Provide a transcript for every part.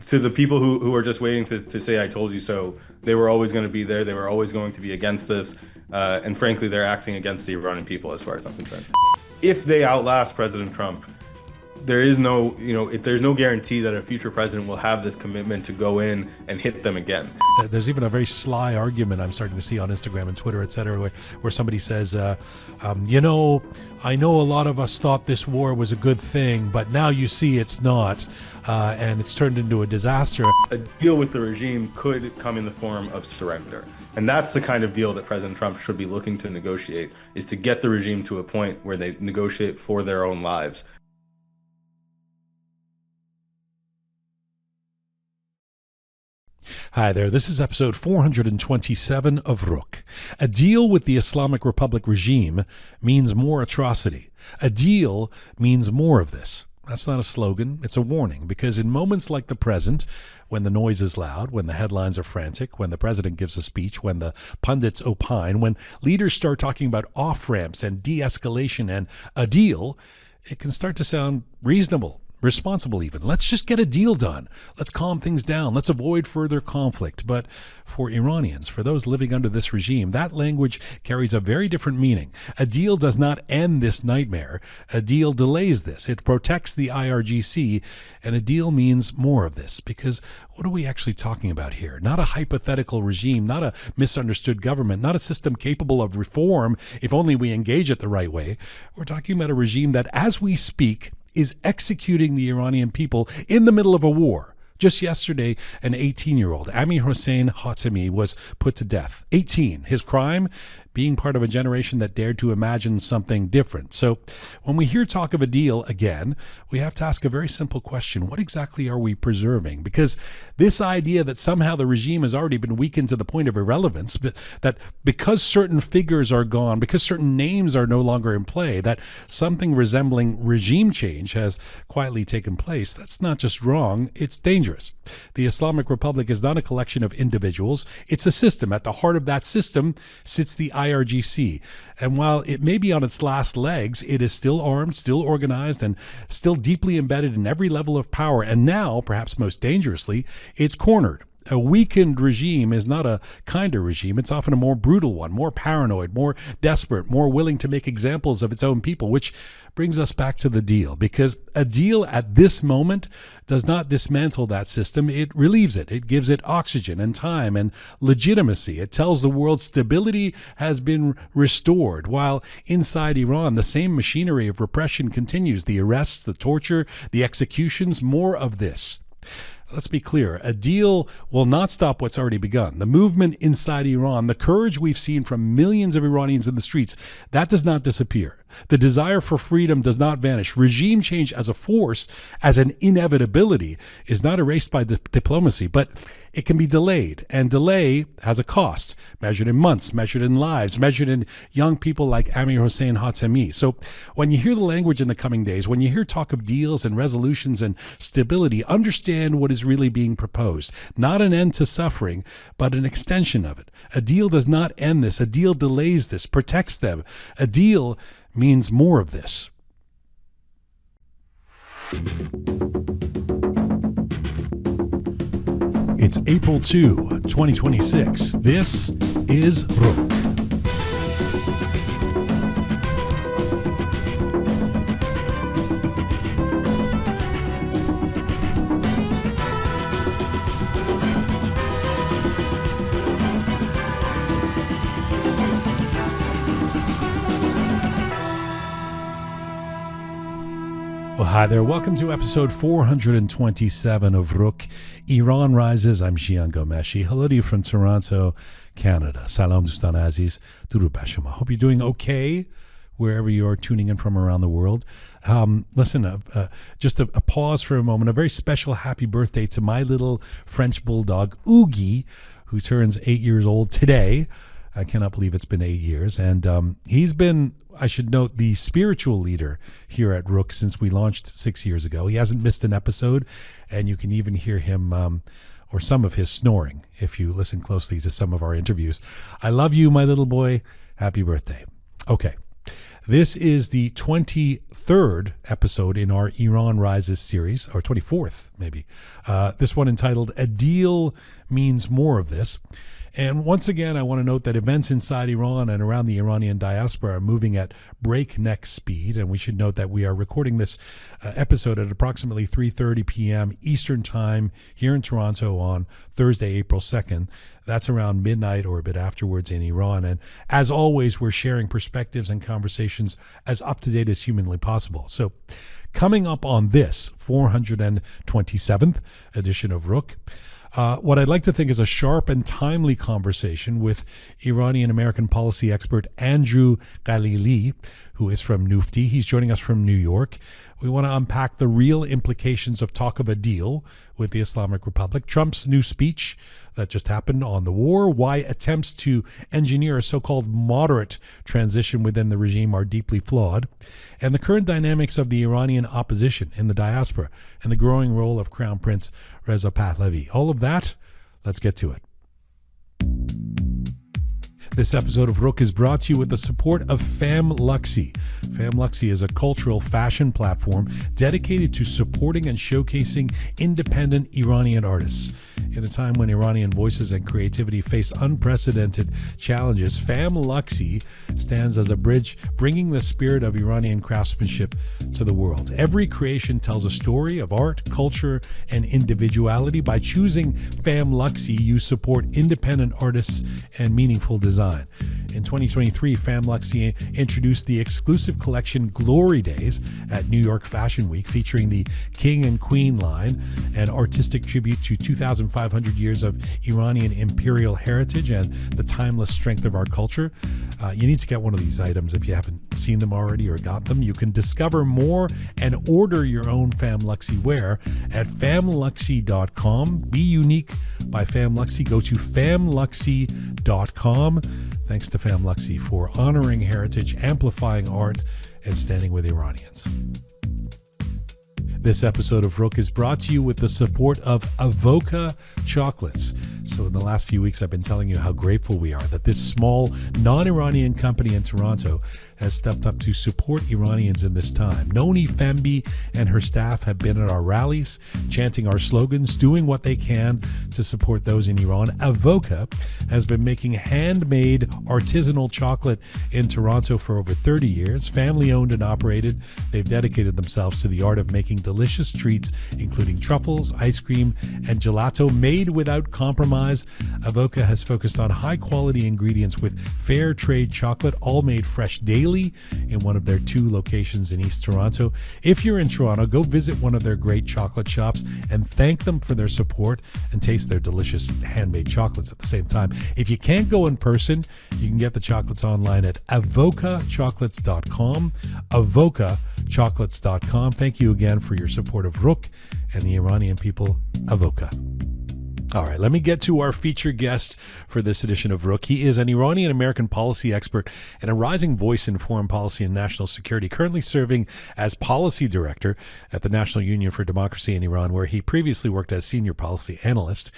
to the people who are just waiting to say "I told you so," they were always going to be there. They were always going to be against this, and frankly, they're acting against the Iranian people, as far as I'm concerned. If they outlast President Trump, there is no, there's no guarantee that a future president will have this commitment to go in and hit them again. There's even a very sly argument I'm starting to see on Instagram and Twitter, etc., where somebody says, I know a lot of us thought this war was a good thing, but now you see it's not, and it's turned into a disaster. A deal with the regime could come in the form of surrender. And that's the kind of deal that President Trump should be looking to negotiate, is to get the regime to a point where they negotiate for their own lives. Hi there, this is episode 427 of Roqe. A deal with the Islamic Republic regime means more atrocity. A deal means more of this. That's not a slogan, it's a warning, because in moments like the present, when the noise is loud, when the headlines are frantic, when the president gives a speech, when the pundits opine, when leaders start talking about off-ramps and de-escalation and a deal, it can start to sound reasonable. Responsible even. Let's just get a deal done. Let's calm things down. Let's avoid further conflict. But for Iranians, for those living under this regime, that language carries a very different meaning. A deal does not end this nightmare. A deal delays this. It protects the IRGC, and a deal means more of this. Because what are we actually talking about here? Not a hypothetical regime, not a misunderstood government, not a system capable of reform if only we engage it the right way. We're talking about a regime that, as we speak, is executing the Iranian people in the middle of a war. Just yesterday, an 18-year-old, Amirhossein Hatemi, was put to death. 18. His crime? Being part of a generation that dared to imagine something different. So when we hear talk of a deal again, we have to ask a very simple question. What exactly are we preserving? Because this idea that somehow the regime has already been weakened to the point of irrelevance, but that because certain figures are gone, because certain names are no longer in play, that something resembling regime change has quietly taken place, that's not just wrong, it's dangerous. The Islamic Republic is not a collection of individuals, it's a system. At the heart of that system sits the IRGC. And while it may be on its last legs, it is still armed, still organized, and still deeply embedded in every level of power. And now, perhaps most dangerously, it's cornered. A weakened regime is not a kinder regime. It's often a more brutal one, more paranoid, more desperate, more willing to make examples of its own people, which brings us back to the deal. Because a deal at this moment does not dismantle that system. It relieves it. It gives it oxygen and time and legitimacy. It tells the world stability has been restored, while inside Iran, the same machinery of repression continues. The arrests, the torture, the executions, more of this. Let's be clear, a deal will not stop what's already begun. The movement inside Iran, the courage we've seen from millions of Iranians in the streets, that does not disappear. The desire for freedom does not vanish. Regime change as a force, as an inevitability, is not erased by diplomacy, but it can be delayed. And delay has a cost, measured in months, measured in lives, measured in young people like Amirhossein Hatemi. So when you hear the language in the coming days, when you hear talk of deals and resolutions and stability, understand what is really being proposed. Not an end to suffering, but an extension of it. A deal does not end this. A deal delays this, protects them. A deal means more of this. It's April 2, 2026. This is Roqe. Well, hi there. Welcome to episode 427 of Roqe. Iran Rises. I'm Jian Ghomeshi. Hello to you from Toronto, Canada. Salam Dustan Aziz. Durud bar shoma. Hope you're doing okay wherever you are tuning in from around the world. Listen, just a pause for a moment. A very special happy birthday to my little French bulldog, Oogie, who turns 8 years old today. I cannot believe it's been 8 years. And he's been, I should note, the spiritual leader here at Roqe since we launched 6 years ago. He hasn't missed an episode, and you can even hear him or some of his snoring if you listen closely to some of our interviews. I love you, my little boy. Happy birthday. Okay. This is the 23rd episode in our Iran Rises series, or 24th, maybe. This one entitled A Deal Means More of This. And once again, I want to note that events inside Iran and around the Iranian diaspora are moving at breakneck speed. And we should note that we are recording this episode at approximately 3:30 p.m. Eastern Time here in Toronto on Thursday, April 2nd. That's around midnight or a bit afterwards in Iran. And as always, we're sharing perspectives and conversations as up-to-date as humanly possible. So coming up on this 427th edition of Roqe, what I'd like to think is a sharp and timely conversation with Iranian-American policy expert Andrew Ghalili, who is from Nufti. He's joining us from New York. We want to unpack the real implications of talk of a deal with the Islamic Republic, Trump's new speech that just happened on the war, why attempts to engineer a so-called moderate transition within the regime are deeply flawed, and the current dynamics of the Iranian opposition in the diaspora and the growing role of Crown Prince Reza Pahlavi. All of that, let's get to it. This episode of Roqe is brought to you with the support of FamLuxy. FamLuxy is a cultural fashion platform dedicated to supporting and showcasing independent Iranian artists. In a time when Iranian voices and creativity face unprecedented challenges, FamLuxy stands as a bridge bringing the spirit of Iranian craftsmanship to the world. Every creation tells a story of art, culture, and individuality. By choosing FamLuxy, you support independent artists and meaningful design. In 2023, FamLuxy introduced the exclusive collection Glory Days at New York Fashion Week, featuring the King and Queen line, an artistic tribute to 2,500 years of Iranian imperial heritage and the timeless strength of our culture. You need to get one of these items if you haven't seen them already or got them. You can discover more and order your own FamLuxy wear at famluxy.com. Be unique by FamLuxy. Go to famluxy.com. Thanks to FamLuxy for honoring heritage, amplifying art, and standing with Iranians. This episode of Roqe is brought to you with the support of Avoca Chocolates. So in the last few weeks, I've been telling you how grateful we are that this small, non-Iranian company in Toronto has stepped up to support Iranians in this time. Noni Fembi and her staff have been at our rallies, chanting our slogans, doing what they can to support those in Iran. Avoca has been making handmade artisanal chocolate in Toronto for over 30 years. Family owned and operated, they've dedicated themselves to the art of making delicious treats, including truffles, ice cream, and gelato made without compromise. Avoca has focused on high quality ingredients with fair trade chocolate, all made fresh daily in one of their 2 locations in East Toronto. If you're in Toronto, go visit one of their great chocolate shops and thank them for their support and taste their delicious handmade chocolates at the same time. If you can't go in person, you can get the chocolates online at avocachocolates.com. avocachocolates.com. Thank you again for your support of Roqe and the Iranian people, Avoca. All right, let me get to our featured guest for this edition of Roqe. He is an Iranian-American policy expert and a rising voice in foreign policy and national security, currently serving as policy director at the National Union for Democracy in Iran, where he previously worked as senior policy analyst.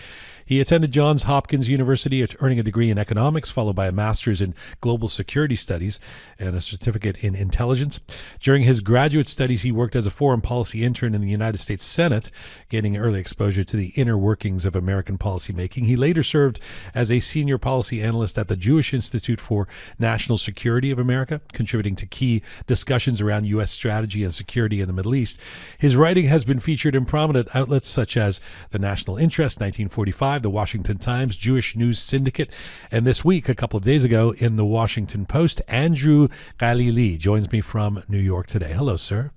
He attended Johns Hopkins University, earning a degree in economics, followed by a master's in global security studies and a certificate in intelligence. During his graduate studies, he worked as a foreign policy intern in the United States Senate, gaining early exposure to the inner workings of American policymaking. He later served as a senior policy analyst at the Jewish Institute for National Security of America, contributing to key discussions around U.S. strategy and security in the Middle East. His writing has been featured in prominent outlets such as The National Interest, 1945, The Washington Times, Jewish News Syndicate, and this week, a couple of days ago, in The Washington Post. Andrew Ghalili joins me from New York today. Hello, sir.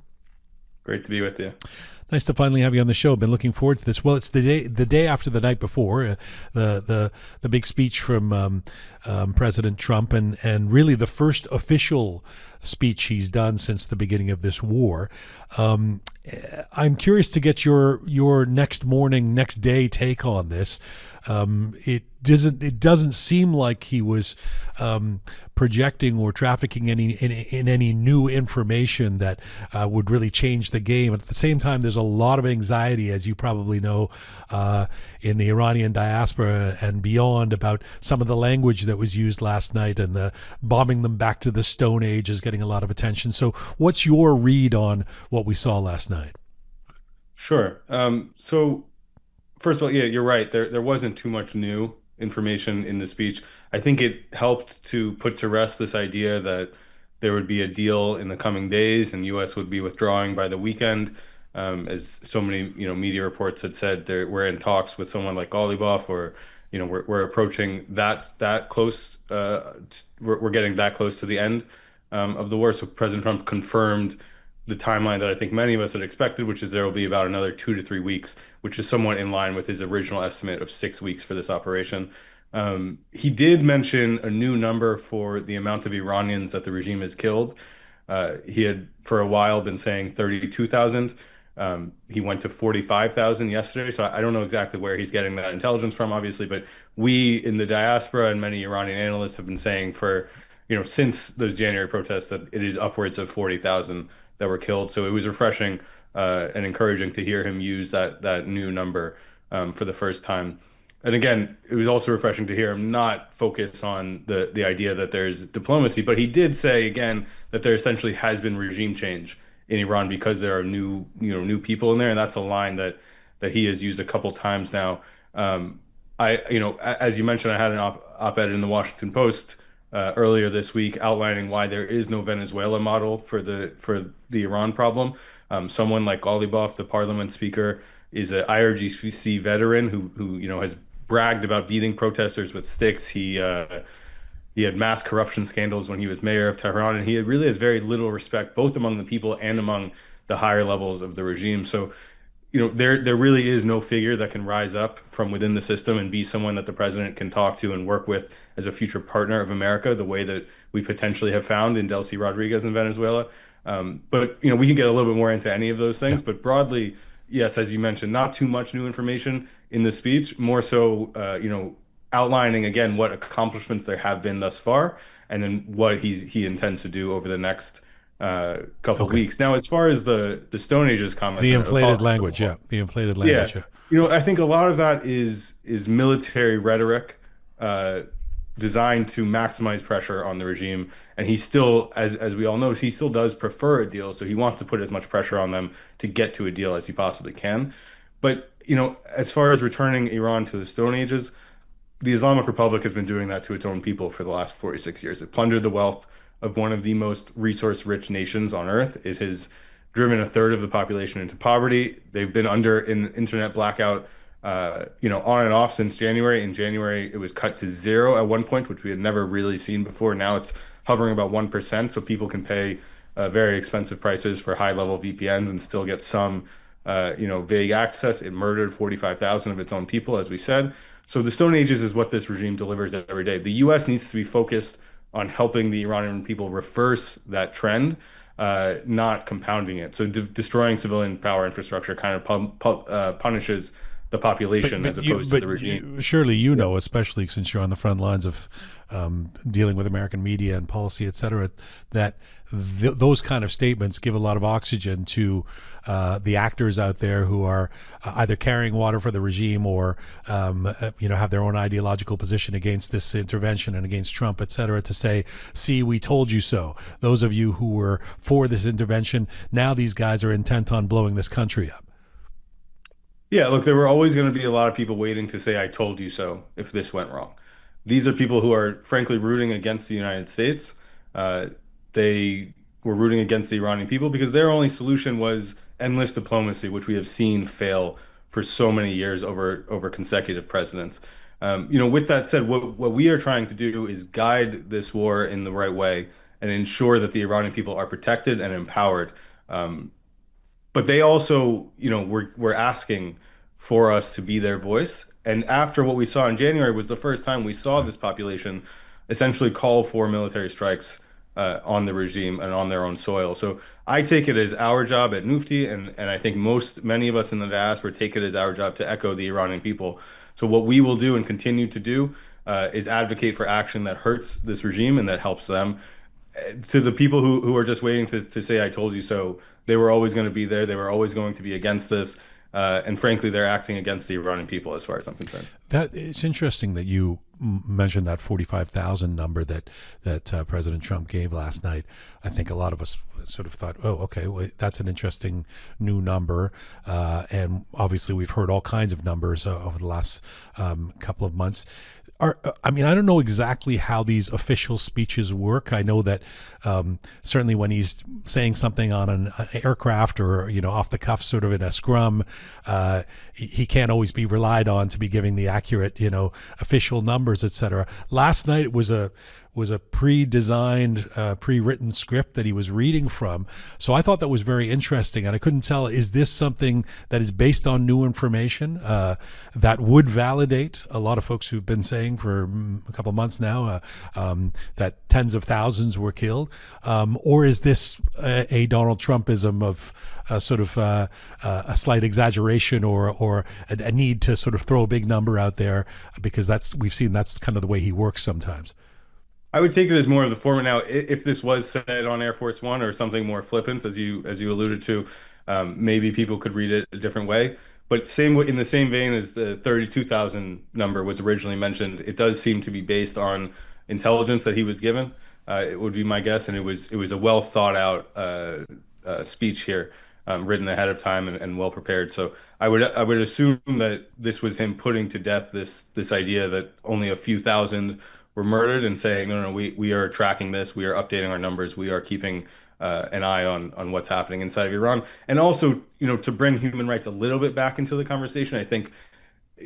Great to be with you. Nice to finally have you on the show. I've been looking forward to this. Well, it's the day after the night before the big speech from President Trump, and really the first official speech he's done since the beginning of this war. I'm curious to get your next day take on this. doesn't seem like he was projecting or trafficking in any new information that would really change the game. At the same time, there's a lot of anxiety, as you probably know, in the Iranian diaspora and beyond, about some of the language that was used last night, and the bombing them back to the Stone Age is getting a lot of attention. So what's your read on what we saw last night? Sure. So first of all, yeah, you're right. There wasn't too much new information in the speech. I think it helped to put to rest this idea that there would be a deal in the coming days and U.S. would be withdrawing by the weekend. As so many, media reports had said, we're in talks with someone like Ghalibaf, or, we're approaching that close. We're getting that close to the end of the war. So President Trump confirmed the timeline that I think many of us had expected, which is there will be about another 2 to 3 weeks, which is somewhat in line with his original estimate of 6 weeks for this operation. He did mention a new number for the amount of Iranians that the regime has killed. He had for a while been saying 32,000. He went to 45,000 yesterday. So I don't know exactly where he's getting that intelligence from, obviously, but we in the diaspora and many Iranian analysts have been saying for, since those January protests that it is upwards of 40,000 that were killed. So it was refreshing and encouraging to hear him use that new number for the first time. And again, it was also refreshing to hear him not focus on the idea that there's diplomacy, but he did say again that there essentially has been regime change in Iran because there are new people in there, and that's a line that he has used a couple times now. As you mentioned, I had an op-ed in the Washington Post earlier this week outlining why there is no Venezuela model for the Iran problem. Someone like Ghalibaf, the parliament speaker, is an IRGC veteran who has bragged about beating protesters with sticks. He had mass corruption scandals when he was mayor of Tehran, and he really has very little respect both among the people and among the higher levels of the regime. So, there really is no figure that can rise up from within the system and be someone that the president can talk to and work with as a future partner of America, the way that we potentially have found in Delcy Rodriguez in Venezuela. But we can get a little bit more into any of those things. Yeah. But broadly, yes, as you mentioned, not too much new information in the speech, more so, outlining again what accomplishments there have been thus far, and then what he intends to do over the next couple of Okay. weeks. Now, as far as the Stone Age's comment, The inflated language, yeah. The inflated yeah, language, yeah. I think a lot of that is military rhetoric designed to maximize pressure on the regime. And he still, as we all know, he still does prefer a deal. So he wants to put as much pressure on them to get to a deal as he possibly can. But, as far as returning Iran to the Stone Ages, the Islamic Republic has been doing that to its own people for the last 46 years. It plundered the wealth of one of the most resource-rich nations on earth. It has driven a third of the population into poverty. They've been under an internet blackout, on and off since January. In January, it was cut to zero at one point, which we had never really seen before. Now it's hovering about 1%, so people can pay very expensive prices for high-level VPNs and still get some, vague access. It murdered 45,000 of its own people, as we said. So the Stone Ages is what this regime delivers every day. The U.S. needs to be focused on helping the Iranian people reverse that trend, not compounding it. So destroying civilian power infrastructure kind of punishes the population as opposed to the regime. Surely know, especially since you're on the front lines of dealing with American media and policy, et cetera, that those kind of statements give a lot of oxygen to the actors out there who are either carrying water for the regime or, have their own ideological position against this intervention and against Trump, et cetera, to say, see, we told you so. Those of you who were for this intervention, now these guys are intent on blowing this country up. Yeah, look, there were always going to be a lot of people waiting to say, I told you so, if this went wrong. These are people who are frankly rooting against the United States. They were rooting against the Iranian people because their only solution was endless diplomacy, which we have seen fail for so many years over consecutive presidents. With that said, what we are trying to do is guide this war in the right way and ensure that the Iranian people are protected and empowered. But they also, were asking for us to be their voice. And after what we saw in January was the first time we saw this population essentially call for military strikes on the regime and on their own soil. So I take it as our job at Mufti, and I think many of us in the diaspora take it as our job to echo the Iranian people. So what we will do and continue to do is advocate for action that hurts this regime and that helps them. To the people who are just waiting to say "I told you so," they were always going to be there. They were always going to be against this. And frankly, they're acting against the Iranian people, as far as I'm concerned. That it's interesting that you mentioned that 45,000 number that President Trump gave last night. I think a lot of us sort of thought, oh, okay, well, that's an interesting new number. And obviously, we've heard all kinds of numbers over the last couple of months. I mean, I don't know exactly how these official speeches work. I know that certainly when he's saying something on an aircraft or, off the cuff, sort of in a scrum, he can't always be relied on to be giving the accurate, official numbers, et cetera. Last night it was a pre-designed, pre-written script that he was reading from. So I thought that was very interesting. And I couldn't tell, is this something that is based on new information that would validate a lot of folks who've been saying for a couple of months now that tens of thousands were killed? Or is this a Donald Trumpism of sort of a slight exaggeration or a need to sort of throw a big number out there? Because we've seen that's kind of the way he works sometimes. I would take it as more of the format now. If this was said on Air Force One or something more flippant, as you alluded to, maybe people could read it a different way. But in the same vein as the 32,000 number was originally mentioned, it does seem to be based on intelligence that he was given. It would be my guess, and it was a well thought out speech here, written ahead of time and well prepared. So I would assume that this was him putting to death this idea that only a few thousand were murdered and saying, no, we are tracking this. We are updating our numbers. We are keeping an eye on what's happening inside of Iran. And also, to bring human rights a little bit back into the conversation. I think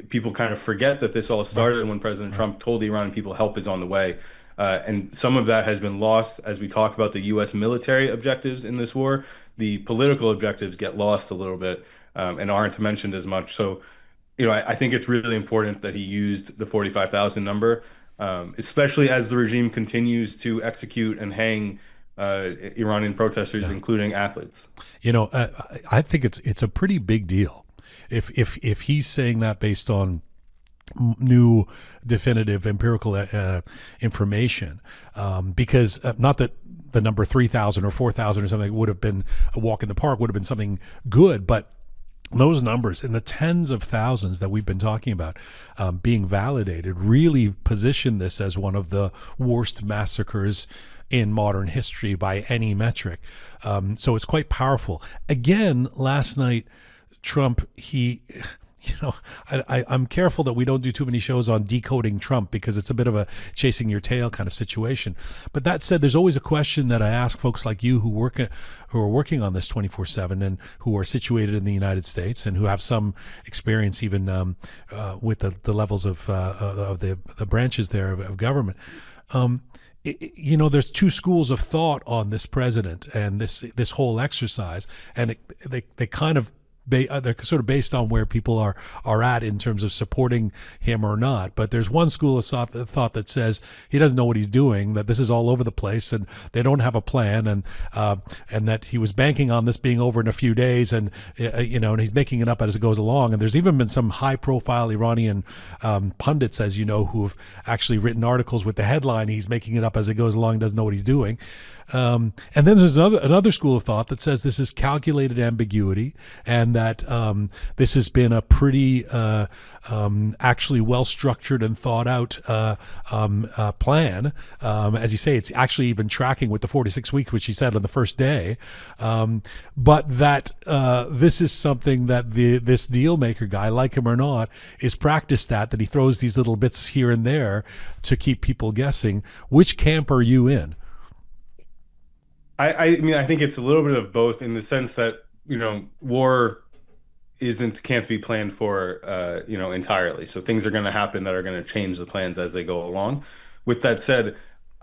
people kind of forget that this all started when President Trump told the Iranian people help is on the way. And some of that has been lost as we talk about the U.S. military objectives in this war. The political objectives get lost a little bit and aren't mentioned as much. So, I think it's really important that he used the 45,000 number. Especially as the regime continues to execute and hang Iranian protesters, including athletes. I think it's a pretty big deal if he's saying that based on new definitive empirical information, because not that the number 3,000 or 4,000 or something would have been a walk in the park, would have been something good, but those numbers in the tens of thousands that we've been talking about being validated really position this as one of the worst massacres in modern history by any metric. So it's quite powerful. Again, last night, Trump, I'm careful that we don't do too many shows on decoding Trump because it's a bit of a chasing your tail kind of situation. But that said, there's always a question that I ask folks like you who are working on this 24/7 and who are situated in the United States and who have some experience even with the levels of the branches there of government. There's two schools of thought on this president and this whole exercise, and they kind of they're sort of based on where people are at in terms of supporting him or not. But there's one school of thought that says he doesn't know what he's doing, that this is all over the place, and they don't have a plan, and that he was banking on this being over in a few days, and and he's making it up as it goes along. And there's even been some high-profile Iranian pundits, as you know, who've actually written articles with the headline, "He's making it up as it goes along, doesn't know what he's doing." And then there's another school of thought that says this is calculated ambiguity, and that this has been a pretty actually well-structured and thought-out plan. As you say, it's actually even tracking with the 46 weeks, which he said on the first day. But that this is something that this deal maker guy, like him or not, is practiced at, that he throws these little bits here and there to keep people guessing. Which camp are you in? I mean, I think it's a little bit of both in the sense that, war can't be planned for, entirely. So things are going to happen that are going to change the plans as they go along. With that said,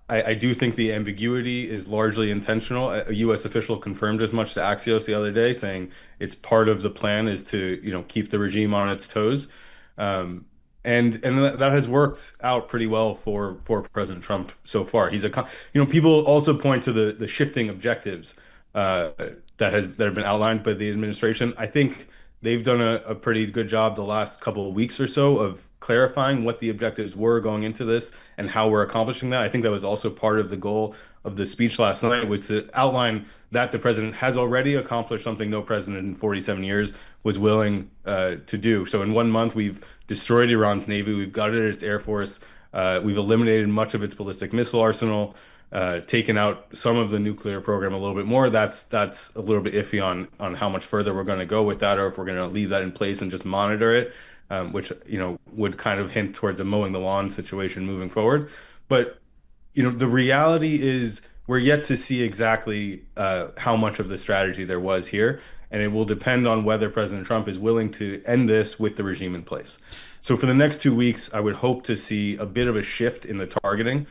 I do think the ambiguity is largely intentional. A U.S. official confirmed as much to Axios the other day, saying it's part of the plan is to, keep the regime on its toes. And and that has worked out pretty well for President Trump so far. People also point to the shifting objectives uh, that have been outlined by the administration. I think they've done a pretty good job the last couple of weeks or so of clarifying what the objectives were going into this and how we're accomplishing that. I think that was also part of the goal of the speech last night, was to outline that the president has already accomplished something no president in 47 years was willing to do. So in 1 month, we've destroyed Iran's navy, we've gutted its air force, we've eliminated much of its ballistic missile arsenal, taken out some of the nuclear program a little bit more. That's a little bit iffy on how much further we're going to go with that, or if we're going to leave that in place and just monitor it, which would kind of hint towards a mowing the lawn situation moving forward. But the reality is we're yet to see exactly how much of the strategy there was here, and it will depend on whether President Trump is willing to end this with the regime in place. So for the next 2 weeks, I would hope to see a bit of a shift in the targeting,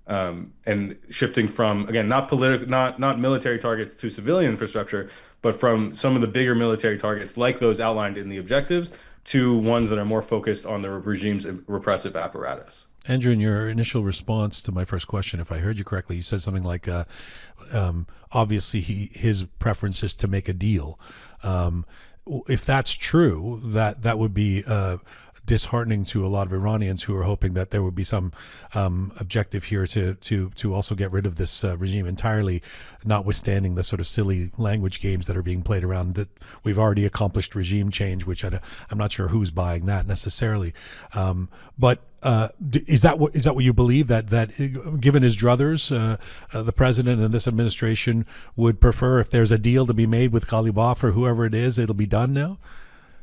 and shifting from, again, not military targets to civilian infrastructure, but from some of the bigger military targets like those outlined in the objectives to ones that are more focused on the regime's repressive apparatus. Andrew, in your initial response to my first question, if I heard you correctly, you said something like, obviously his preference is to make a deal. If that's true, that would be disheartening to a lot of Iranians who are hoping that there would be some objective here to also get rid of this regime entirely, notwithstanding the sort of silly language games that are being played around that we've already accomplished regime change, which I'm not sure who's buying that necessarily. But is that what you believe, that given his druthers, the president and this administration would prefer, if there's a deal to be made with Ghalibaf or whoever it is, it'll be done now?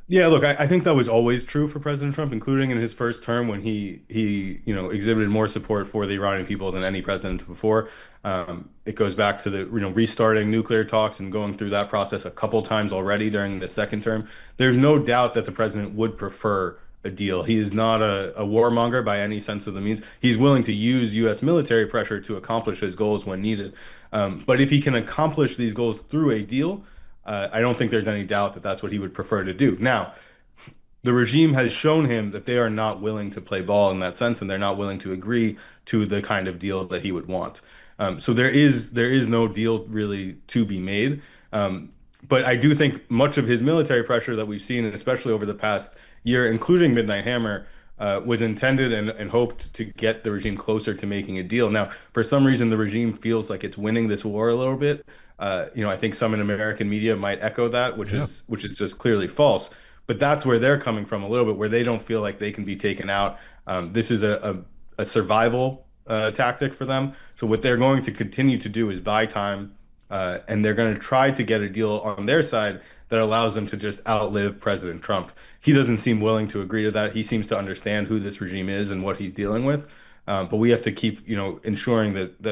Yeah, look, I think that was always true for President Trump, including in his first term when he exhibited more support for the Iranian people than any president before. It goes back to the restarting nuclear talks and going through that process a couple times already during the second term. There's no doubt that the president would prefer a deal. He is not a warmonger by any sense of the means. He's willing to use U.S. military pressure to accomplish his goals when needed. But if he can accomplish these goals through a deal, I don't think there's any doubt that that's what he would prefer to do. Now, the regime has shown him that they are not willing to play ball in that sense, and they're not willing to agree to the kind of deal that he would want. So there is no deal really to be made. But I do think much of his military pressure that we've seen, and especially over the past year, including Midnight Hammer, was intended and hoped to get the regime closer to making a deal. Now, for some reason, the regime feels like it's winning this war a little bit. I think some in American media might echo that, which is just clearly false. But that's where they're coming from a little bit, where they don't feel like they can be taken out. This is a survival tactic for them. So what they're going to continue to do is buy time, and they're going to try to get a deal on their side that allows them to just outlive President Trump. He doesn't seem willing to agree to that. He seems to understand who this regime is and what he's dealing with. But we have to keep, ensuring that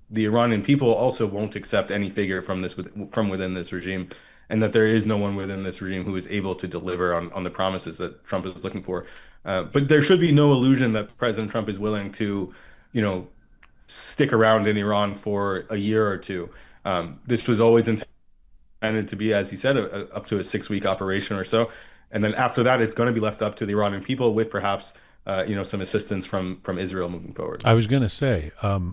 the Iranian people also won't accept any figure from within this regime, and that there is no one within this regime who is able to deliver on the promises that Trump is looking for. But there should be no illusion that President Trump is willing to, stick around in Iran for a year or two. This was always intended to be, as he said, up to a 6-week operation or so. And then after that, it's going to be left up to the Iranian people with perhaps some assistance from Israel moving forward. I was going to say,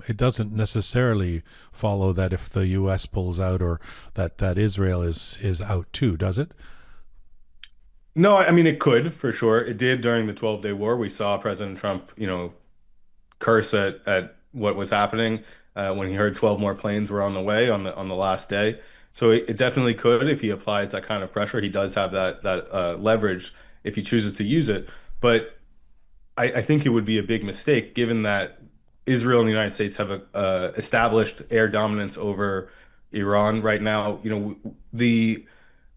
it doesn't necessarily follow that if the U.S. pulls out or that Israel is out too, does it? No, I mean, it could, for sure. It did during the 12-day war. We saw President Trump, curse at what was happening when he heard 12 more planes were on the way on the last day. So it definitely could if he applies that kind of pressure. He does have that leverage if he chooses to use it. But I think it would be a big mistake, given that Israel and the United States have established air dominance over Iran right now.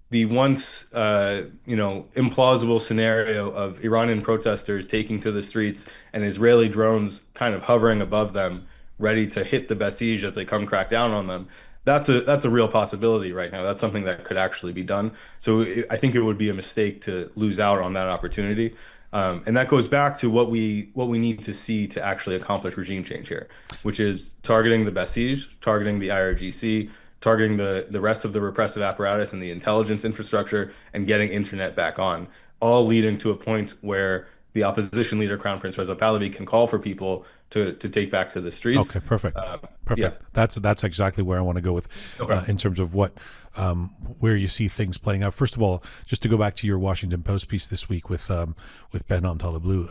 The once implausible scenario of Iranian protesters taking to the streets and Israeli drones kind of hovering above them, ready to hit the Basij as they come crack down on them. That's a real possibility right now. That's something that could actually be done. So I think it would be a mistake to lose out on that opportunity. And that goes back to what we need to see to actually accomplish regime change here, which is targeting the Basij, targeting the IRGC, targeting the rest of the repressive apparatus and the intelligence infrastructure, and getting internet back on, all leading to a point where the opposition leader, Crown Prince Reza Pahlavi, can call for people to take back to the streets. Okay, perfect. Uh, yeah. Perfect. That's exactly where I want to go with, Okay. in terms of what, where you see things playing out. First of all, just to go back to your Washington Post piece this week with Behnam Taleblu,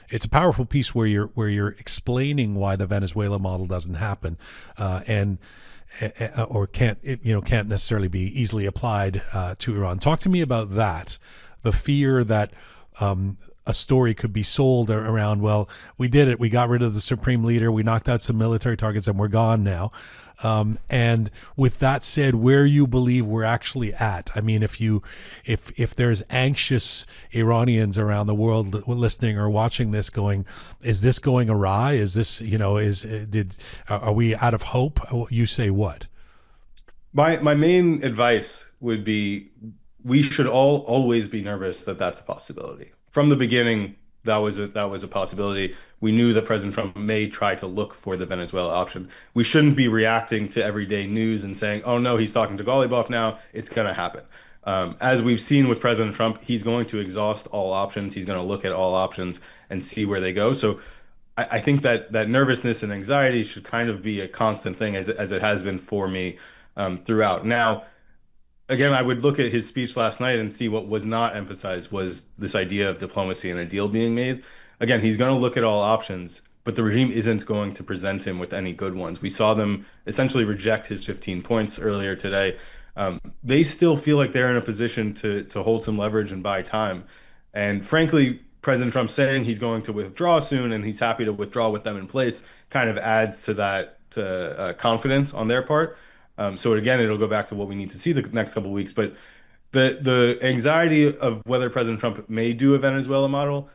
it's a powerful piece where you're explaining why the Venezuela model doesn't happen, and or can't necessarily be easily applied to Iran. Talk to me about that. The fear that a story could be sold around, well, we did it. We got rid of the supreme leader. We knocked out some military targets and we're gone now. And with that said, where you believe we're actually at. I mean, if there's anxious Iranians around the world listening or watching this going, is this going awry? Is this, are we out of hope? You say what? My main advice would be we should all always be nervous that that's a possibility. From the beginning, that was a possibility. We knew that President Trump may try to look for the Venezuela option. We shouldn't be reacting to everyday news and saying, "Oh no, he's talking to Ghalibaf now. It's going to happen." As we've seen with President Trump, he's going to exhaust all options. He's going to look at all options and see where they go. So I think that nervousness and anxiety should kind of be a constant thing as it has been for me throughout. Now, again, I would look at his speech last night and see what was not emphasized was this idea of diplomacy and a deal being made. Again, he's going to look at all options, but the regime isn't going to present him with any good ones. We saw them essentially reject his 15 points earlier today. They still feel like they're in a position to hold some leverage and buy time. And frankly, President Trump saying he's going to withdraw soon and he's happy to withdraw with them in place kind of adds to that confidence on their part. So again, it'll go back to what we need to see the next couple of weeks. But the anxiety of whether President Trump may do a Venezuela model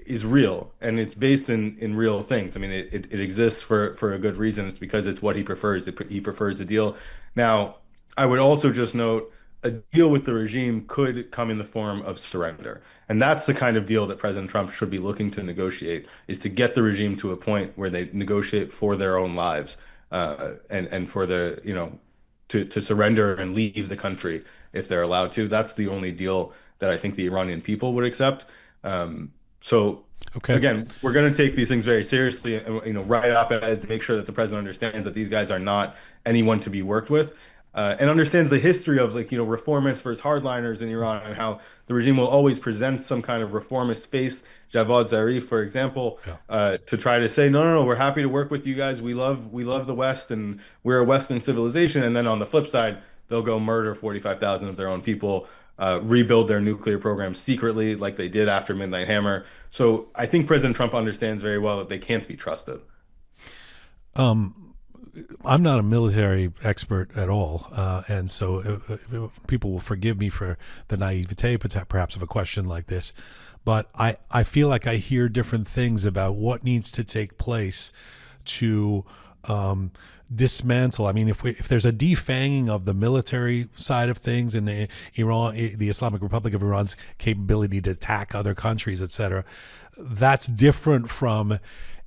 is real, and it's based in real things. I mean, it exists for a good reason. It's because it's what he prefers. He prefers the deal. Now, I would also just note a deal with the regime could come in the form of surrender. And that's the kind of deal that President Trump should be looking to negotiate, is to get the regime to a point where they negotiate for their own lives, and for to surrender and leave the country if they're allowed to. That's the only deal that I think the Iranian people would accept. So Okay. again, we're going to take these things very seriously, and write op-eds, make sure that the president understands that these guys are not anyone to be worked with, and understands the history of reformists versus hardliners in Iran, and how the regime will always present some kind of reformist face. Javad Zarif, for example, to try to say, no, we're happy to work with you guys. We love the West, and we're a Western civilization. And then on the flip side, they'll go murder 45,000 of their own people, rebuild their nuclear program secretly, like they did after Midnight Hammer. So I think President Trump understands very well that they can't be trusted. I'm not a military expert at all, and so people will forgive me for the naivete, perhaps, of a question like this. But I feel like I hear different things about what needs to take place to dismantle. I mean, if there's a defanging of the military side of things and the Islamic Republic of Iran's capability to attack other countries, etc., that's different from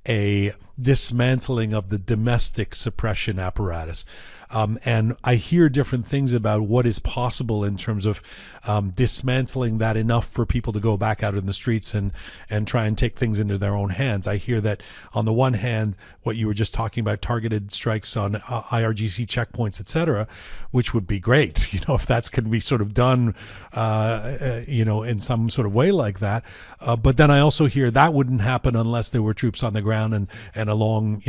a dismantling of the domestic suppression apparatus. And I hear different things about what is possible in terms of dismantling that enough for people to go back out in the streets and try and take things into their own hands. I hear that on the one hand, what you were just talking about, targeted strikes on IRGC checkpoints, et cetera, which would be great, if that's can be sort of done, in some sort of way like that. But then I also hear that wouldn't happen unless there were troops on the ground and a long,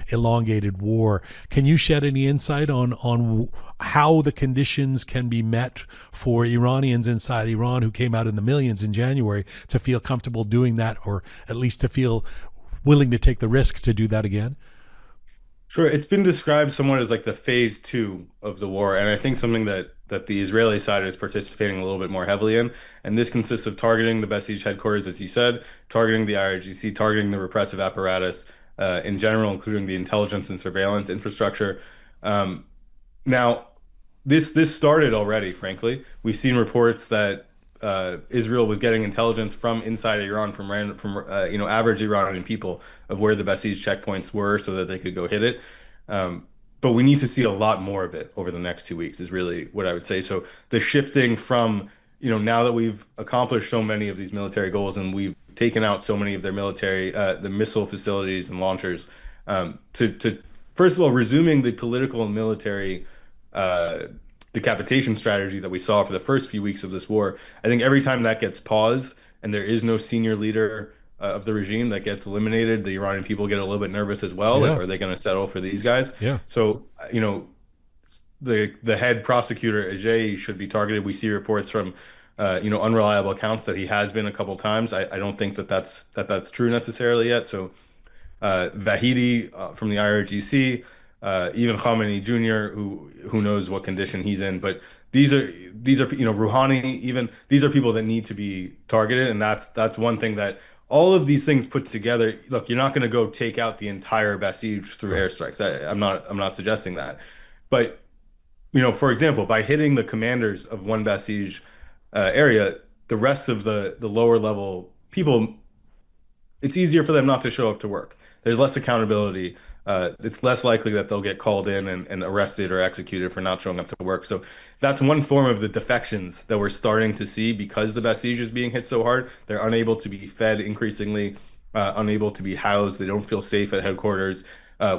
elongated war. Can you shed any insight on how the conditions can be met for Iranians inside Iran who came out in the millions in January to feel comfortable doing that, or at least to feel willing to take the risk to do that again? Sure. It's been described somewhat as like the phase two of the war. And I think something that the Israeli side is participating a little bit more heavily in. And this consists of targeting the Basij headquarters, as you said, targeting the IRGC, targeting the repressive apparatus in general, including the intelligence and surveillance infrastructure. Now, this started already, frankly. We've seen reports that Israel was getting intelligence from inside Iran, from average Iranian people, of where the Basij checkpoints were, so that they could go hit it. But we need to see a lot more of it over the next 2 weeks, is really what I would say. So the shifting from now that we've accomplished so many of these military goals and we've taken out so many of their military, the missile facilities and launchers, to first of all, resuming the political and military uh, decapitation strategy that we saw for the first few weeks of this war. I think every time that gets paused and there is no senior leader of the regime that gets eliminated, the Iranian people get a little bit nervous as well. Like, Yeah. are they going to settle for these guys? Yeah. So, the head prosecutor Ajay should be targeted. We see reports from unreliable accounts that he has been a couple times. I don't think that's true necessarily yet. So Vahidi from the IRGC, even Khamenei Jr., who knows what condition he's in. But these are Rouhani, even these are people that need to be targeted, and that's one thing that all of these things put together. Look, you're not going to go take out the entire Basij through airstrikes. I'm not suggesting that, but for example, by hitting the commanders of one Basij area, the rest of the lower level people, it's easier for them not to show up to work. There's less accountability. It's less likely that they'll get called in and arrested or executed for not showing up to work. So that's one form of the defections that we're starting to see because the Basij is being hit so hard. They're unable to be fed increasingly, unable to be housed. They don't feel safe at headquarters.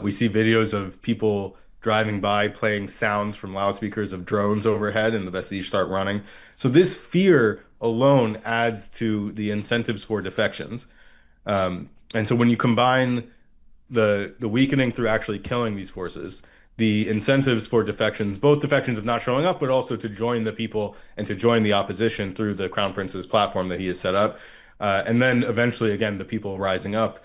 We see videos of people driving by playing sounds from loudspeakers of drones overhead, and the Basij start running. So this fear alone adds to the incentives for defections. And so when you combine the weakening through actually killing these forces, the incentives for defections, both defections of not showing up, but also to join the people and to join the opposition through the Crown Prince's platform that he has set up, and then eventually, again, the people rising up.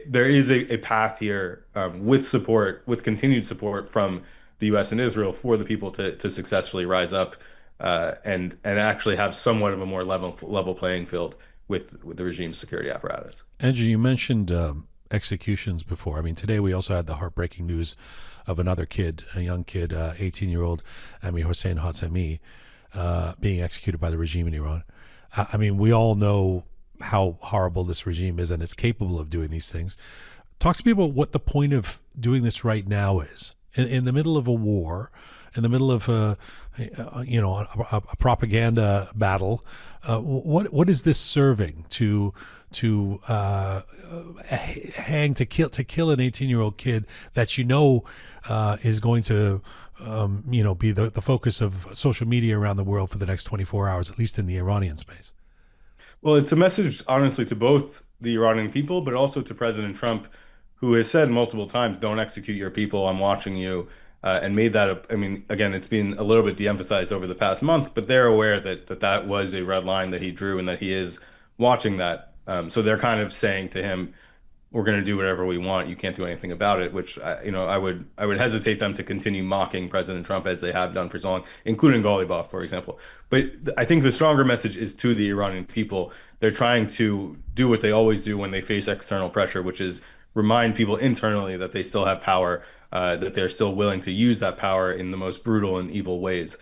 There is a path here with continued support from the U.S. and Israel for the people to successfully rise up and actually have somewhat of a more level playing field with the regime's security apparatus. Andrew, you mentioned executions before. I mean, today we also had the heartbreaking news of another kid, a young kid, 18-year-old Amirhossein Hatemi, being executed by the regime in Iran. I mean, we all know how horrible this regime is and it's capable of doing these things. Talk to me about what the point of doing this right now is. In the middle of a war, in the middle of a propaganda battle, what is this serving to hang to kill an 18-year-old kid that is going to be the focus of social media around the world for the next 24 hours, at least in the Iranian space? Well, it's a message, honestly, to both the Iranian people, but also to President Trump, who has said multiple times, "Don't execute your people. I'm watching you," and made that. I mean, again, it's been a little bit de-emphasized over the past month, but they're aware that was a red line that he drew and that he is watching that. So they're kind of saying to him, "We're going to do whatever we want. You can't do anything about it." Which I would hesitate them to continue mocking President Trump as they have done for so long, including Ghalibaf, for example. But I think the stronger message is to the Iranian people. They're trying to do what they always do when they face external pressure, which is remind people internally that they still have power, that they're still willing to use that power in the most brutal and evil ways.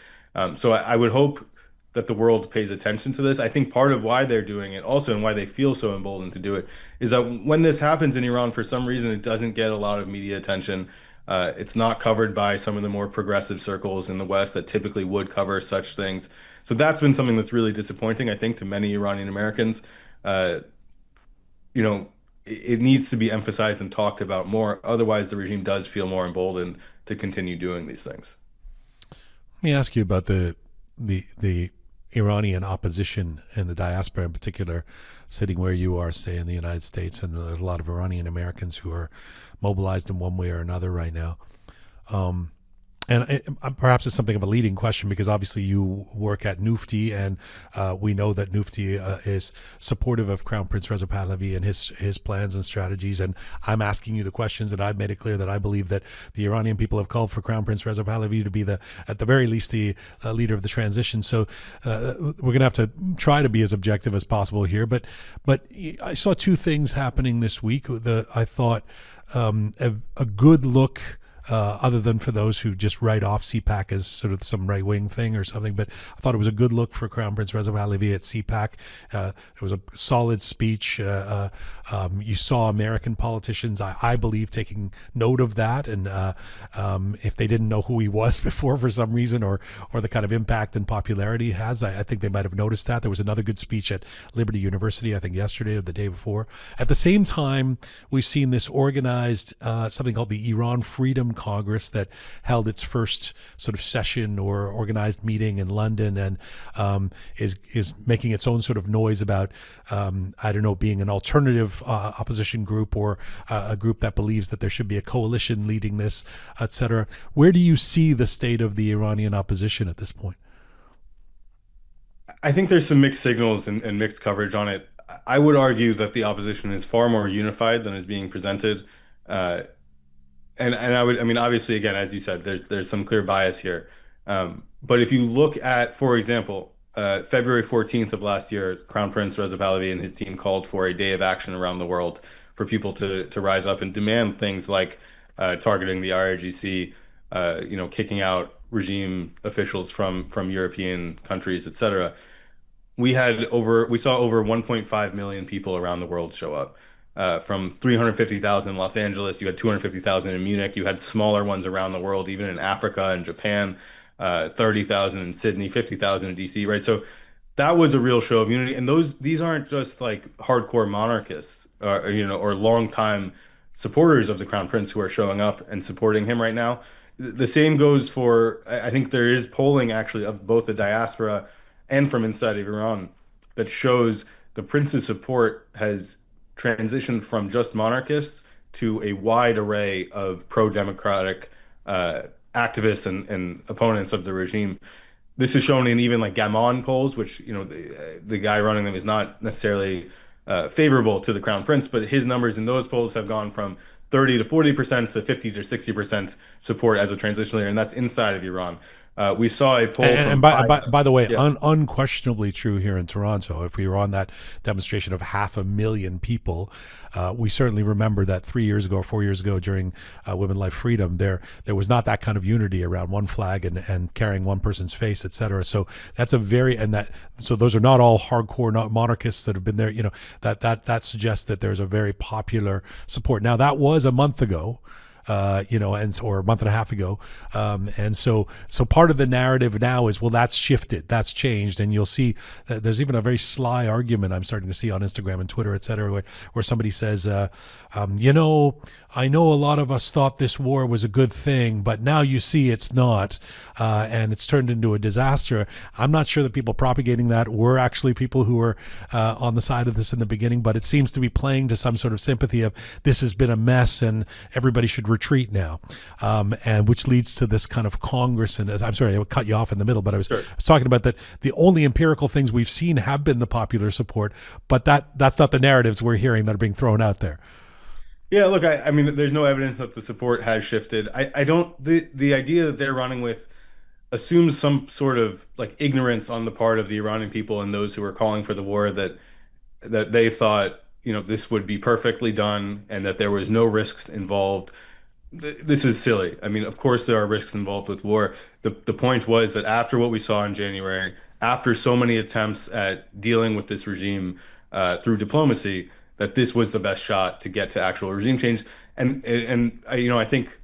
So I would hope that the world pays attention to this. I think part of why they're doing it also and why they feel so emboldened to do it is that when this happens in Iran, for some reason, it doesn't get a lot of media attention. It's not covered by some of the more progressive circles in the West that typically would cover such things. So that's been something that's really disappointing, I think, to many Iranian Americans. It needs to be emphasized and talked about more. Otherwise, the regime does feel more emboldened to continue doing these things. Let me ask you about the Iranian opposition and the diaspora in particular, sitting where you are, say, in the United States, and there's a lot of Iranian Americans who are mobilized in one way or another right now. Perhaps it's something of a leading question because obviously you work at Nufti, and we know that Nufti is supportive of Crown Prince Reza Pahlavi and his plans and strategies. And I'm asking you the questions, and I've made it clear that I believe that the Iranian people have called for Crown Prince Reza Pahlavi to be at the very least, the leader of the transition. So we're going to have to try to be as objective as possible here. But I saw two things happening this week. I thought a good look other than for those who just write off CPAC as sort of some right wing thing or something. But I thought it was a good look for Crown Prince Reza Pahlavi at CPAC. It was a solid speech. You saw American politicians, I believe, taking note of that, and if they didn't know who he was before for some reason, or the kind of impact and popularity he has, I think they might have noticed that. There was another good speech at Liberty University, I think yesterday or the day before. At the same time, we've seen this organized something called the Iran Freedom Congress that held its first sort of session or organized meeting in London, and is making its own sort of noise about I don't know, being an alternative opposition group, or a group that believes that there should be a coalition leading this, etc. Where do you see the state of the Iranian opposition at this point? I think there's some mixed signals and mixed coverage on it. I would argue that the opposition is far more unified than is being presented. Uh, I mean, obviously, again, as you said, there's some clear bias here. But if you look at, for example, February 14th of last year, Crown Prince Reza Pahlavi and his team called for a day of action around the world for people to rise up and demand things like targeting the IRGC, kicking out regime officials from European countries, etc. We saw over 1.5 million people around the world show up. From 350,000 in Los Angeles, you had 250,000 in Munich. You had smaller ones around the world, even in Africa and Japan, 30,000 in Sydney, 50,000 in DC, right? So that was a real show of unity. And these aren't just like hardcore monarchists or longtime supporters of the Crown Prince who are showing up and supporting him right now. The same goes for, I think there is polling actually of both the diaspora and from inside of Iran that shows the prince's support has transitioned from just monarchists to a wide array of pro-democratic activists and opponents of the regime. This is shown in even like Gammon polls, which the guy running them is not necessarily favorable to the Crown Prince, but his numbers in those polls have gone from 30 to 40% to 50 to 60% support as a transition leader, and that's inside of Iran. We saw a poll And from by the way, yeah. unquestionably true here in Toronto. If we were on that demonstration of 500,000 people, we certainly remember that 3 years ago or 4 years ago during Women Life Freedom, there was not that kind of unity around one flag and carrying one person's face, et cetera. So that's so those are not all hardcore not monarchists that have been there. That suggests that there's a very popular support. Now that was a month ago. Or a month and a half ago. And so part of the narrative now is, well, that's shifted, that's changed. And you'll see there's even a very sly argument I'm starting to see on Instagram and Twitter, et cetera, where somebody says, I know a lot of us thought this war was a good thing, but now you see it's not, and it's turned into a disaster. I'm not sure that people propagating that were actually people who were on the side of this in the beginning, but it seems to be playing to some sort of sympathy of this has been a mess and everybody should retreat now, and which leads to this kind of Congress. And I'm sorry, I would cut you off in the middle, but I was talking about that the only empirical things we've seen have been the popular support, but that's not the narratives we're hearing that are being thrown out there. Yeah, look, I mean, there's no evidence that the support has shifted. I don't, the idea that they're running with assumes some sort of like ignorance on the part of the Iranian people and those who are calling for the war that they thought, this would be perfectly done and that there was no risks involved. This is silly. I mean, of course there are risks involved with war. The point was that after what we saw in January, after so many attempts at dealing with this regime through diplomacy, that this was the best shot to get to actual regime change. I think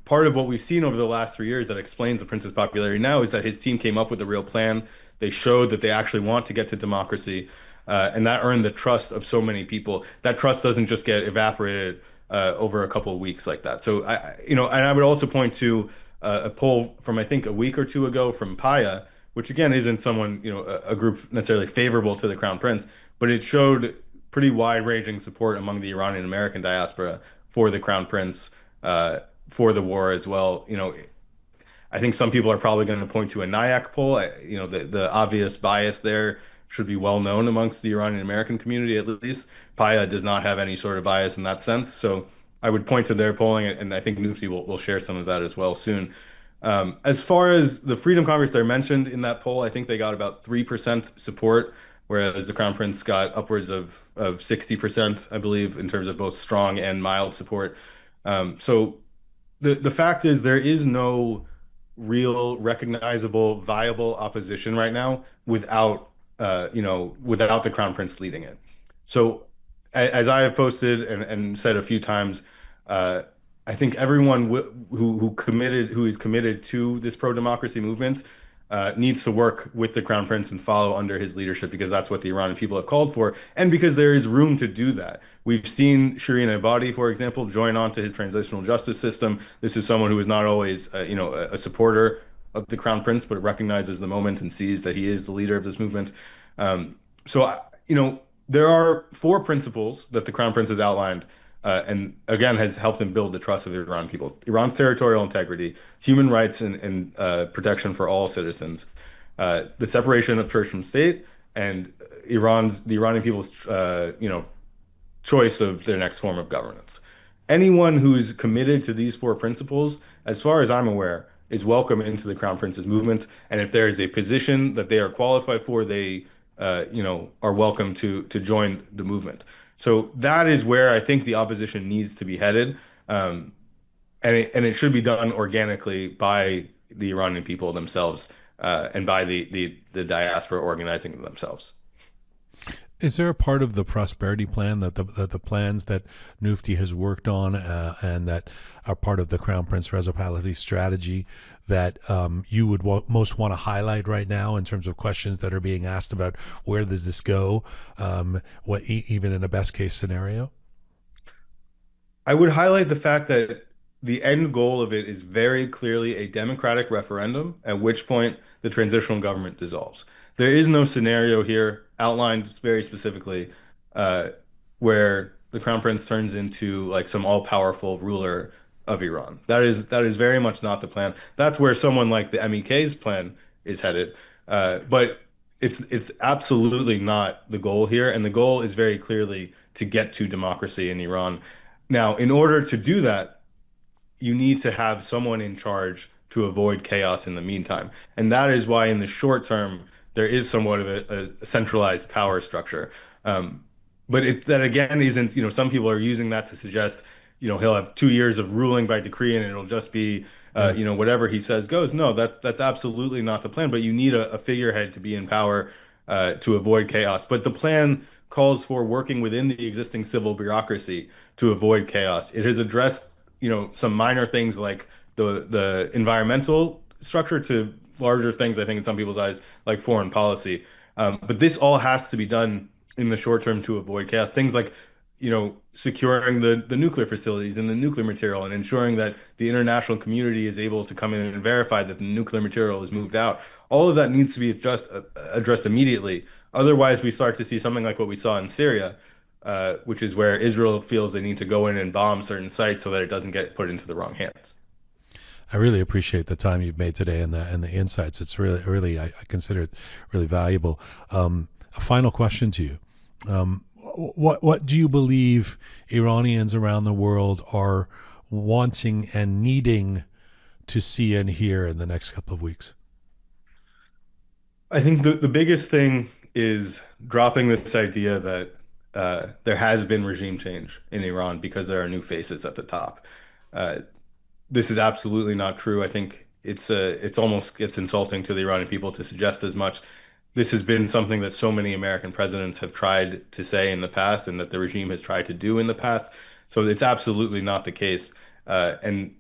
part of what we've seen over the last 3 years that explains the prince's popularity now is that his team came up with a real plan. They showed that they actually want to get to democracy, and that earned the trust of so many people. That trust doesn't just get evaporated over a couple of weeks like that. So and I would also point to a poll from I think a week or two ago from Paya, which again isn't someone a group necessarily favorable to the Crown Prince, but it showed pretty wide-ranging support among the Iranian-American diaspora for the Crown Prince, for the war as well. I think some people are probably going to point to a NIAC poll. The obvious bias there should be well known amongst the Iranian-American community, at least. Paya does not have any sort of bias in that sense. So I would point to their polling, and I think Nufti will share some of that as well soon. As far as the Freedom Congress, they're mentioned in that poll. I think they got about 3% support, whereas the Crown Prince got upwards of 60%, I believe, in terms of both strong and mild support. So the fact is there is no real recognizable viable opposition right now without without the crown prince leading it. So as I have posted and said a few times, uh, I think everyone who is committed to this pro-democracy movement needs to work with the crown prince and follow under his leadership, because that's what the Iranian people have called for, and because there is room to do that. We've seen Shireen Ebadi, for example, join on to his transitional justice system. This is someone who is not always, a supporter of the crown prince, but recognizes the moment and sees that he is the leader of this movement. So, there are four principles that the crown prince has outlined, and again has helped him build the trust of the Iran people: Iran's territorial integrity, human rights and protection for all citizens, the separation of church from state, and the Iranian people's choice of their next form of governance. Anyone who's committed to these four principles, as far as I'm aware, is welcome into the Crown Prince's movement. And if there is a position that they are qualified for, they, are welcome to join the movement. So that is where I think the opposition needs to be headed, and it should be done organically by the Iranian people themselves, and by the diaspora organizing themselves. Is there a part of the prosperity plan that the plans that Mufti has worked on and that are part of the Crown Prince Reza Pahlavi strategy that you would most want to highlight right now in terms of questions that are being asked about where does this go, even in a best case scenario? I would highlight the fact that the end goal of it is very clearly a democratic referendum, at which point the transitional government dissolves. There is no scenario here outlined very specifically, uh, where the crown prince turns into like some all-powerful ruler of Iran. That is very much not the plan. That's where someone like the MEK's plan is headed. But it's absolutely not the goal here, and the goal is very clearly to get to democracy in Iran. Now, in order to do that, you need to have someone in charge to avoid chaos in the meantime. And that is why, in the short term, there is somewhat of a centralized power structure. Um, but that again isn't, some people are using that to suggest, he'll have 2 years of ruling by decree and it'll just be, Yeah. whatever he says goes. No, that's absolutely not the plan. But you need a figurehead to be in power, to avoid chaos. But the plan calls for working within the existing civil bureaucracy to avoid chaos. It has addressed, some minor things like the environmental structure to larger things, I think, in some people's eyes, like foreign policy. But this all has to be done in the short term to avoid chaos. Things like, securing the nuclear facilities and the nuclear material and ensuring that the international community is able to come in and verify that the nuclear material is moved out. All of that needs to be addressed immediately. Otherwise, we start to see something like what we saw in Syria, which is where Israel feels they need to go in and bomb certain sites so that it doesn't get put into the wrong hands. I really appreciate the time you've made today and the insights. It's really I consider it really valuable. A final question to you: what do you believe Iranians around the world are wanting and needing to see and hear in the next couple of weeks? I think the biggest thing is dropping this idea that there has been regime change in Iran because there are new faces at the top. Uh, this is absolutely not true. I think it's almost gets insulting to the Iranian people to suggest as much. This has been something that so many American presidents have tried to say in the past, and that the regime has tried to do in the past. So it's absolutely not the case. And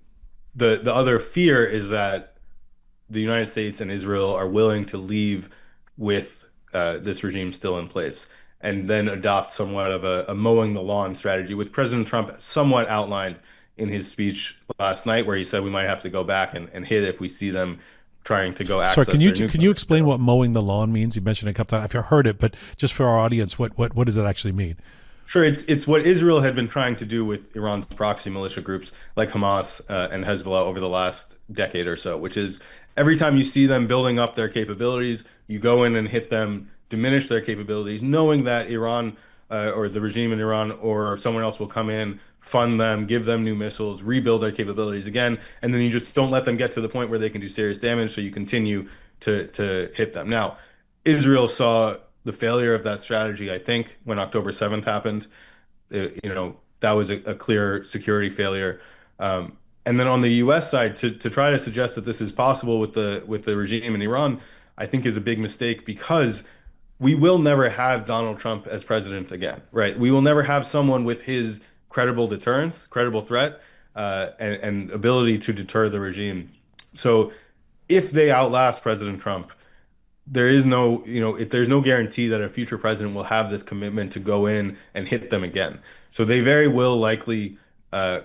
the other fear is that the United States and Israel are willing to leave with this regime still in place, and then adopt somewhat of a mowing the lawn strategy, which President Trump somewhat outlined in his speech last night, where he said we might have to go back and hit if we see them trying to go Sorry, access can you their can you nuclear explain material. what mowing the lawn means? You mentioned it a couple times. I've heard it, but just for our audience, what does it actually mean? Sure, it's what Israel had been trying to do with Iran's proxy militia groups like Hamas, and Hezbollah over the last decade or so, which is every time you see them building up their capabilities, you go in and hit them, diminish their capabilities, knowing that Iran, or the regime in Iran or someone else will come in, fund them, give them new missiles, rebuild their capabilities again, and then you just don't let them get to the point where they can do serious damage, so you continue to hit them. Now, Israel saw the failure of that strategy, I think, when October 7th happened. That was a clear security failure. And then on the U.S. side, to try to suggest that this is possible with the regime in Iran, I think is a big mistake, because we will never have Donald Trump as president again, right? We will never have someone with his credible deterrence, credible threat, and ability to deter the regime. So if they outlast President Trump, there is no, if there's no guarantee that a future president will have this commitment to go in and hit them again. So they very will likely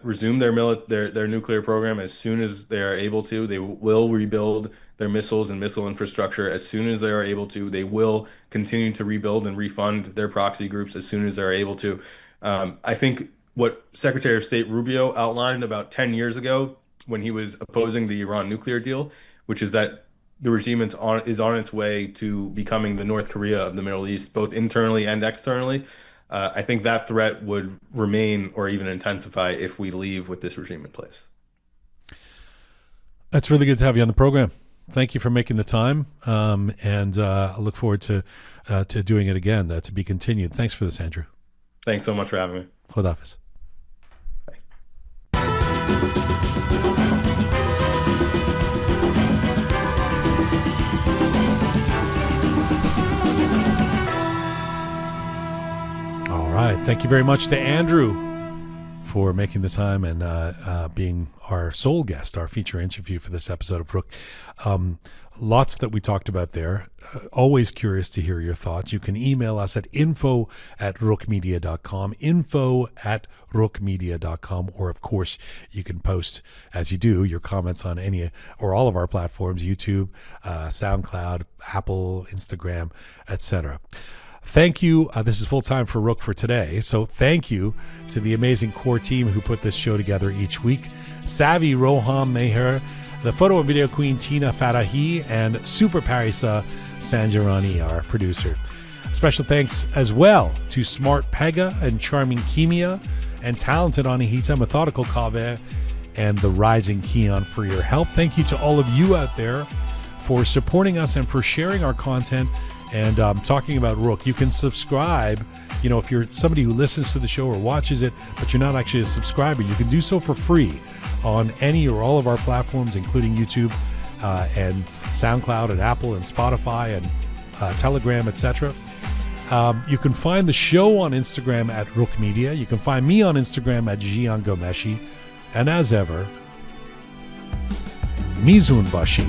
resume their nuclear program as soon as they are able to. They will rebuild their missiles and missile infrastructure as soon as they are able to. They will continue to rebuild and refund their proxy groups as soon as they're able to. I think what Secretary of State Rubio outlined about 10 years ago when he was opposing the Iran nuclear deal, which is that the regime is on its way to becoming the North Korea of the Middle East, both internally and externally. I think that threat would remain or even intensify if we leave with this regime in place. That's really good to have you on the program. Thank you for making the time, and I look forward to doing it again, to be continued. Thanks for this, Andrew. Thanks so much for having me. Khodafis. All right. Thank you very much to Andrew for making the time and being our sole guest, our feature interview for this episode of Roqe. Lots that we talked about there. Always curious to hear your thoughts. You can email us at info@roqemedia.com, info@roqemedia.com, or of course you can post, as you do, your comments on any or all of our platforms, YouTube, SoundCloud, Apple, Instagram, etc. Thank you. This is full time for Roqe for today. So thank you to the amazing core team who put this show together each week. Savvy Roham Meher, the photo and video queen Tina Farahi, and Super Parisa Sanjarani, our producer. Special thanks as well to Smart Pega and Charming Kimia and Talented Anihita, Methodical Kaveh, and the Rising Keon for your help. Thank you to all of you out there for supporting us and for sharing our content and talking about Roqe. You can subscribe. If you're somebody who listens to the show or watches it, but you're not actually a subscriber, you can do so for free on any or all of our platforms, including YouTube and SoundCloud and Apple and Spotify and Telegram, etc. You can find the show on Instagram at Roqe Media. You can find me on Instagram at Jian Ghomeshi. And as ever, Mizun Bashi.